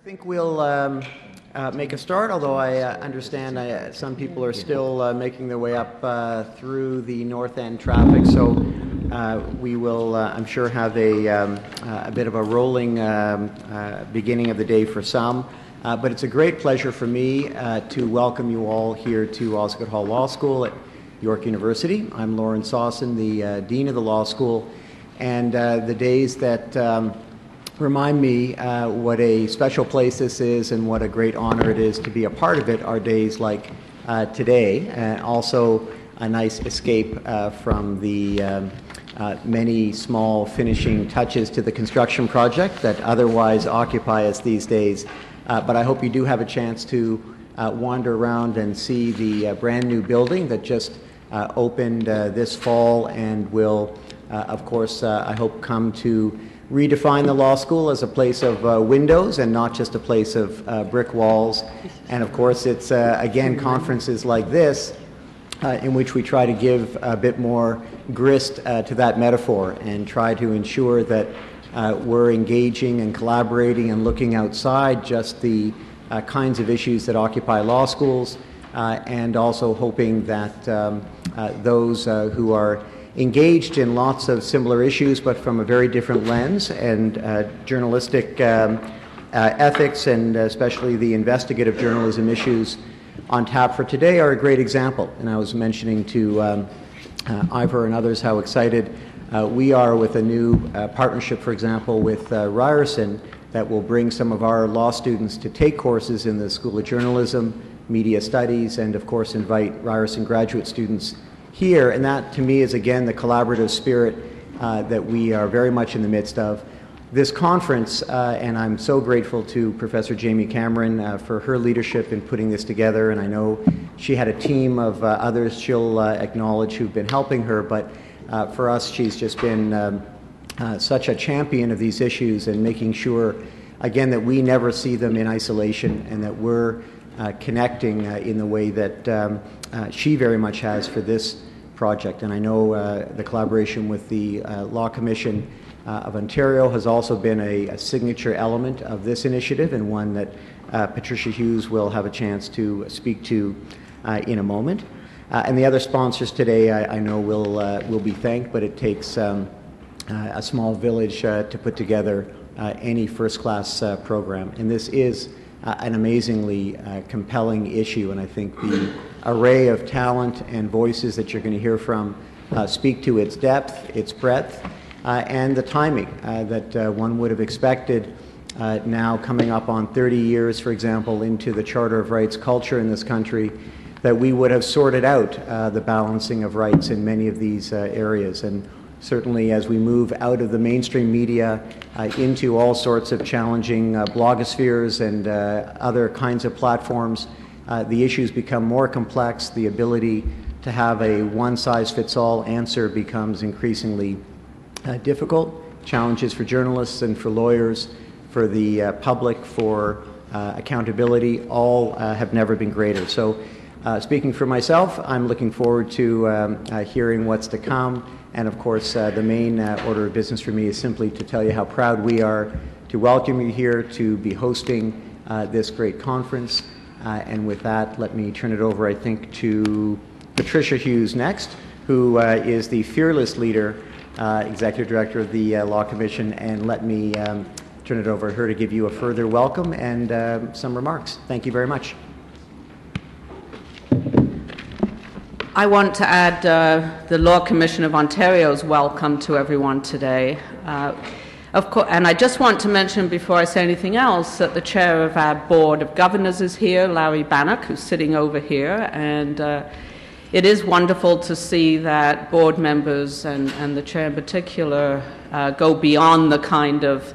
I think we'll make a start, although I understand some people are still making their way up through the North End traffic, so we will, I'm sure, have a bit of a rolling beginning of the day for some. But it's a great pleasure for me to welcome you all here to Osgoode Hall Law School at York University. I'm Lawrence Sawson, the Dean of the Law School, and the days that remind me what a special place this is and what a great honor it is to be a part of it are days like today, and also a nice escape from the many small finishing touches to the construction project that otherwise occupy us these days. But I hope you do have a chance to wander around and see the brand new building that just opened this fall and will, of course, I hope come to redefine the law school as a place of windows and not just a place of brick walls. And of course, it's again conferences like this in which we try to give a bit more grist to that metaphor and try to ensure that we're engaging and collaborating and looking outside just the kinds of issues that occupy law schools, and also hoping that those who are engaged in lots of similar issues but from a very different lens, and journalistic ethics and especially the investigative journalism issues on tap for today are a great example. And I was mentioning to Ivor and others how excited we are with a new partnership, for example, with Ryerson that will bring some of our law students to take courses in the School of Journalism, Media Studies, and of course invite Ryerson graduate students here. And that to me is again the collaborative spirit that we are very much in the midst of. This conference, and I'm so grateful to Professor Jamie Cameron for her leadership in putting this together, and I know she had a team of others she'll acknowledge who've been helping her, but for us she's just been such a champion of these issues and making sure again that we never see them in isolation and that we're connecting in the way that she very much has for this project. And I know the collaboration with the Law Commission of Ontario has also been a signature element of this initiative, and one that Patricia Hewes will have a chance to speak to in a moment. And the other sponsors today I know will be thanked, but it takes a small village to put together any first-class program. And this is an amazingly compelling issue, and I think the array of talent and voices that you're going to hear from speak to its depth, its breadth, and the timing that one would have expected now coming up on 30 years, for example, into the Charter of Rights culture in this country, that we would have sorted out the balancing of rights in many of these areas. And certainly as we move out of the mainstream media into all sorts of challenging blogospheres and other kinds of platforms, the issues become more complex. The ability to have a one-size-fits-all answer becomes increasingly difficult. Challenges for journalists and for lawyers, for the public, for accountability, all have never been greater. So speaking for myself, I'm looking forward to hearing what's to come. And of course, the main order of business for me is simply to tell you how proud we are to welcome you here to be hosting this great conference. And with that, let me turn it over, I think, to Patricia Hewes next, who is the fearless leader, Executive Director of the Law Commission. And let me turn it over to her to give you a further welcome and some remarks. Thank you very much. I want to add the Law Commission of Ontario's welcome to everyone today. Of course, and I just want to mention before I say anything else that the chair of our Board of Governors is here, Larry Bannock, who's sitting over here, and it is wonderful to see that board members and the chair in particular go beyond the kind of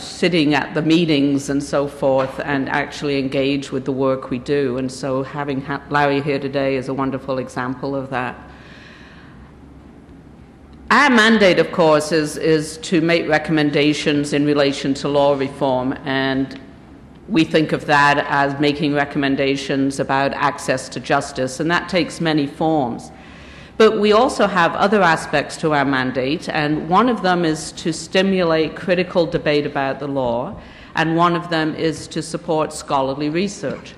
sitting at the meetings and so forth and actually engage with the work we do. And so having Larry here today is a wonderful example of that. Our mandate, of course, is to make recommendations in relation to law reform, and we think of that as making recommendations about access to justice, and that takes many forms. But we also have other aspects to our mandate, and one of them is to stimulate critical debate about the law and one of them is to support scholarly research.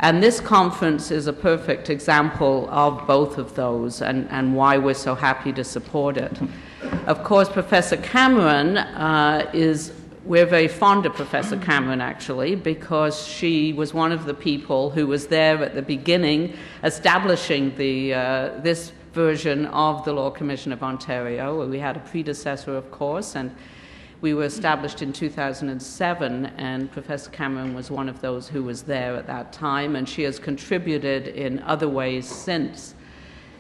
And this conference is a perfect example of both of those and why we're so happy to support it. Of course, Professor Cameron we're very fond of Professor Cameron, actually, because she was one of the people who was there at the beginning establishing this version of the Law Commission of Ontario. We had a predecessor, of course, and we were established in 2007, and Professor Cameron was one of those who was there at that time, and she has contributed in other ways since.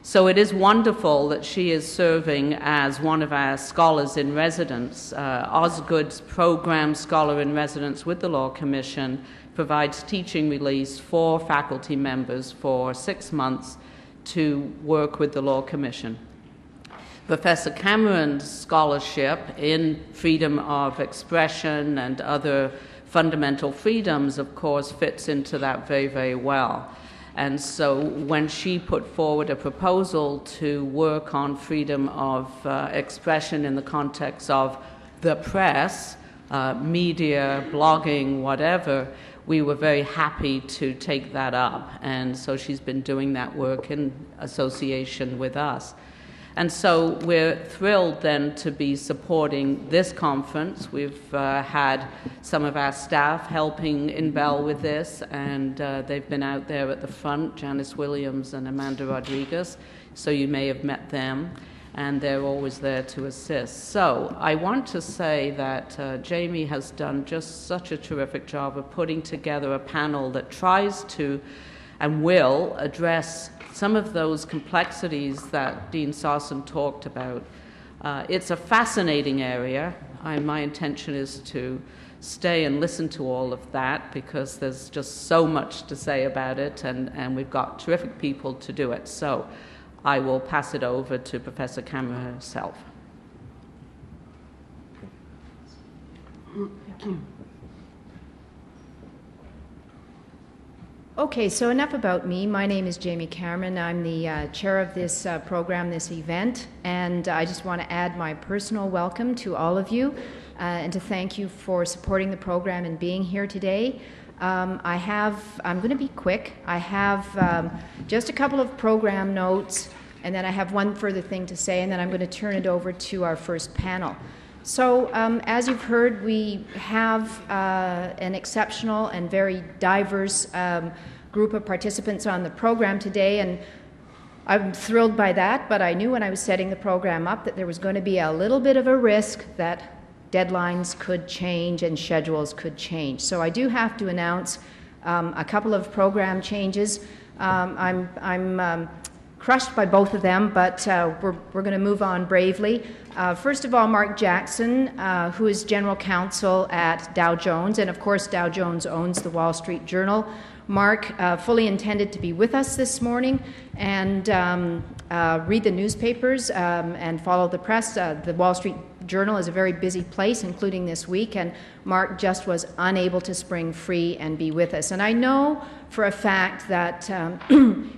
So it is wonderful that she is serving as one of our scholars in residence. Osgood's program Scholar in Residence with the Law Commission provides teaching release for faculty members for 6 months to work with the Law Commission. Professor Cameron's scholarship in freedom of expression and other fundamental freedoms, of course, fits into that very, very well. And so when she put forward a proposal to work on freedom of expression in the context of the press, media, blogging, whatever, we were very happy to take that up. And so she's been doing that work in association with us. And so we're thrilled then to be supporting this conference. We've had some of our staff helping in Bell with this, and they've been out there at the front, Janice Williams and Amanda Rodriguez, so you may have met them, and they're always there to assist. So I want to say that Jamie has done just such a terrific job of putting together a panel that tries to and will address some of those complexities that Dean Sawson talked about. It's a fascinating area. My intention is to stay and listen to all of that because there's just so much to say about it, and we've got terrific people to do it. So I will pass it over to Professor Cameron herself. Thank you. Okay, so enough about me. My name is Jamie Cameron. I'm the chair of this program, this event, and I just want to add my personal welcome to all of you and to thank you for supporting the program and being here today. I'm going to be quick. I have just a couple of program notes, and then I have one further thing to say, and then I'm going to turn it over to our first panel. So as you've heard, we have an exceptional and very diverse group of participants on the program today, and I'm thrilled by that, but I knew when I was setting the program up that there was going to be a little bit of a risk that deadlines could change and schedules could change. So I do have to announce a couple of program changes. I'm crushed by both of them, but we're going to move on bravely. First of all, Mark Jackson, who is general counsel at Dow Jones, and of course Dow Jones owns the Wall Street Journal. Mark fully intended to be with us this morning and read the newspapers and follow the press. The Wall Street Journal is a very busy place, including this week, and Mark just was unable to spring free and be with us. And I know for a fact that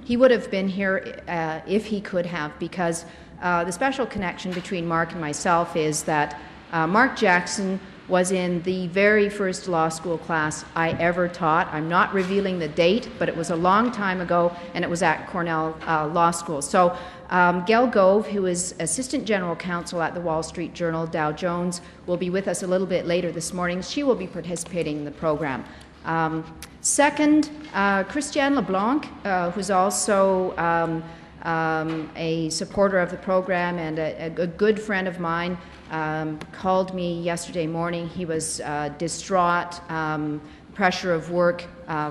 he would have been here if he could have, because the special connection between Mark and myself is that Mark Jackson was in the very first law school class I ever taught. I'm not revealing the date, but it was a long time ago, and it was at Cornell Law School. So Gail Gove, who is Assistant General Counsel at the Wall Street Journal, Dow Jones, will be with us a little bit later this morning. She will be participating in the program. Second, Christiane LeBlanc, who's also a supporter of the program and a good friend of mine, called me yesterday morning. He was distraught. Pressure of work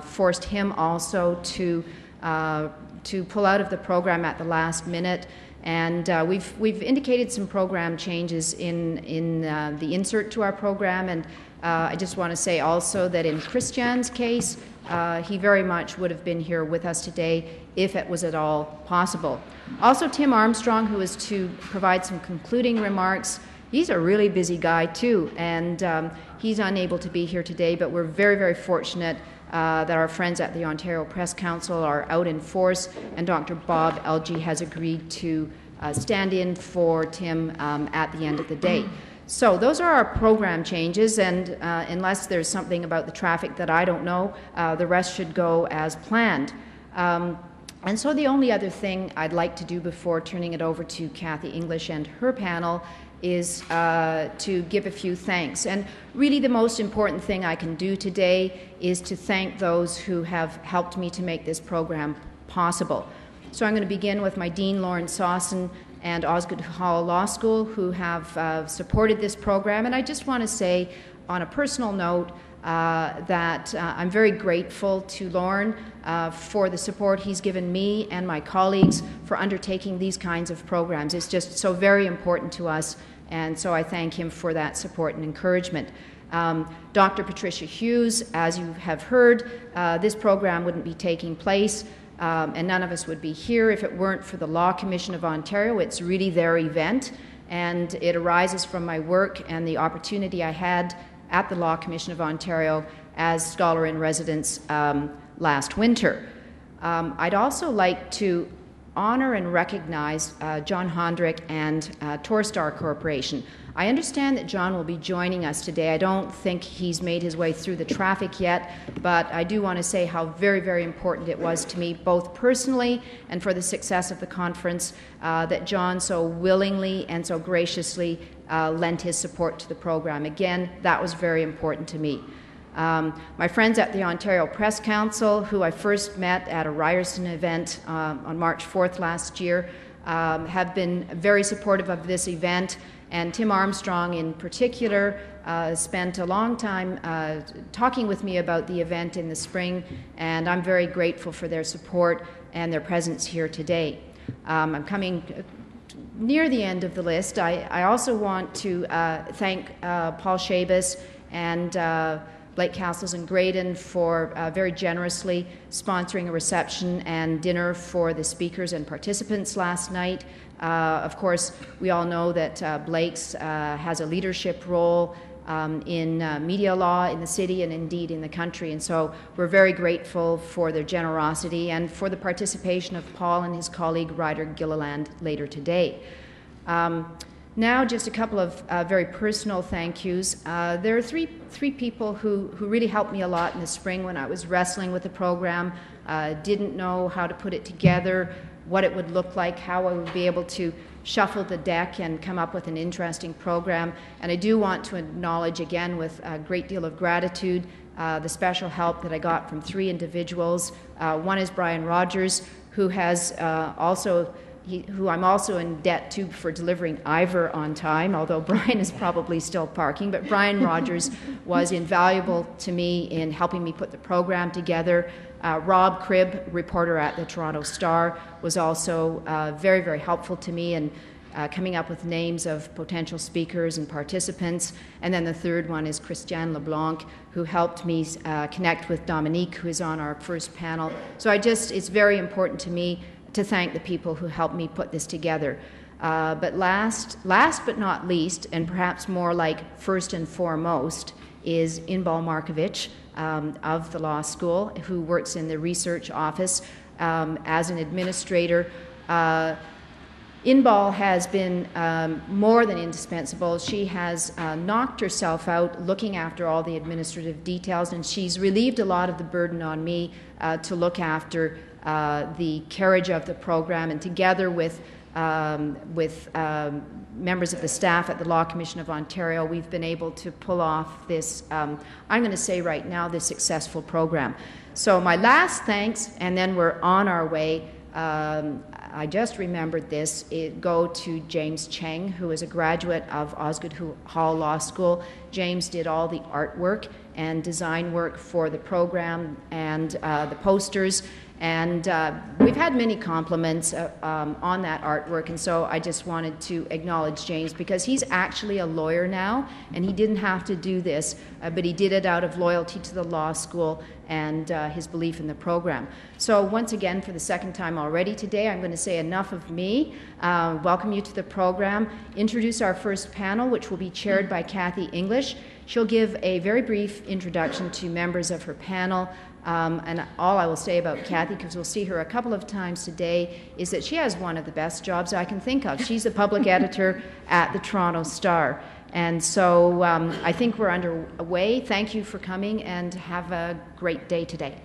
forced him also to pull out of the program at the last minute. And we've indicated some program changes in the insert to our program. And I just want to say also that in Christian's case, he very much would have been here with us today if it was at all possible. Also, Tim Armstrong, who is to provide some concluding remarks. He's a really busy guy too, and he's unable to be here today, but we're very, very fortunate that our friends at the Ontario Press Council are out in force, and Dr. Bob Elgie has agreed to stand in for Tim at the end of the day. So those are our program changes, and unless there's something about the traffic that I don't know, the rest should go as planned. And so the only other thing I'd like to do before turning it over to Kathy English and her panel is to give a few thanks. And really the most important thing I can do today is to thank those who have helped me to make this program possible. So I'm going to begin with my Dean, Lauren Sawson, and Osgoode Hall Law School, who have supported this program. And I just want to say, on a personal note, that I'm very grateful to Lauren for the support he's given me and my colleagues for undertaking these kinds of programs. It's just so very important to us, and so I thank him for that support and encouragement. Dr. Patricia Hewes, as you have heard, this program wouldn't be taking place, and none of us would be here if it weren't for the Law Commission of Ontario. It's really their event, and it arises from my work and the opportunity I had at the Law Commission of Ontario as scholar-in-residence last winter. I'd also like to honor and recognize John Hondrick and Torstar Corporation. I understand that John will be joining us today. I don't think he's made his way through the traffic yet, but I do want to say how very, very important it was to me, both personally and for the success of the conference, that John so willingly and so graciously lent his support to the program. Again, that was very important to me. My friends at the Ontario Press Council, who I first met at a Ryerson event on March 4th last year, have been very supportive of this event, and Tim Armstrong in particular spent a long time talking with me about the event in the spring, and I'm very grateful for their support and their presence here today. I'm coming near the end of the list. I also want to thank Paul Shabas and Blake Castles and Graydon for very generously sponsoring a reception and dinner for the speakers and participants last night. Of course, we all know that Blake's has a leadership role in media law in the city and indeed in the country, and so we're very grateful for their generosity and for the participation of Paul and his colleague Ryder Gilliland later today. Now, just a couple of very personal thank yous. There are three people who really helped me a lot in the spring when I was wrestling with the program, didn't know how to put it together, what it would look like, how I would be able to shuffle the deck and come up with an interesting program. And I do want to acknowledge again with a great deal of gratitude the special help that I got from three individuals. One is Brian Rogers, who has who I'm also in debt to for delivering Ivor on time, although Brian is probably still parking. But Brian Rogers was invaluable to me in helping me put the program together. Rob Cribb, reporter at the Toronto Star, was also very, very helpful to me in coming up with names of potential speakers and participants. And then the third one is Christiane LeBlanc, who helped me connect with Dominique, who is on our first panel. So it's very important to me to thank the people who helped me put this together. But last but not least, and perhaps more like first and foremost, is Inbal Markovich of the law school, who works in the research office as an administrator. Inbal has been more than indispensable. She has knocked herself out looking after all the administrative details, and she's relieved a lot of the burden on me to look after the carriage of the program, and together with members of the staff at the Law Commission of Ontario, we've been able to pull off this, I'm going to say right now, this successful program. So my last thanks, and then we're on our way, I just remembered this, go to James Cheng, who is a graduate of Osgoode Hall Law School. James did all the artwork and design work for the program and the posters. And we've had many compliments on that artwork, and so I just wanted to acknowledge James, because he's actually a lawyer now, and he didn't have to do this, but he did it out of loyalty to the law school and his belief in the program. So once again, for the second time already today, I'm going to say enough of me, welcome you to the program, introduce our first panel, which will be chaired by Kathy English. She'll give a very brief introduction to members of her panel. And all I will say about Kathy, because we'll see her a couple of times today, is that she has one of the best jobs I can think of. She's the public editor at the Toronto Star. And so I think we're underway. Thank you for coming, and have a great day today.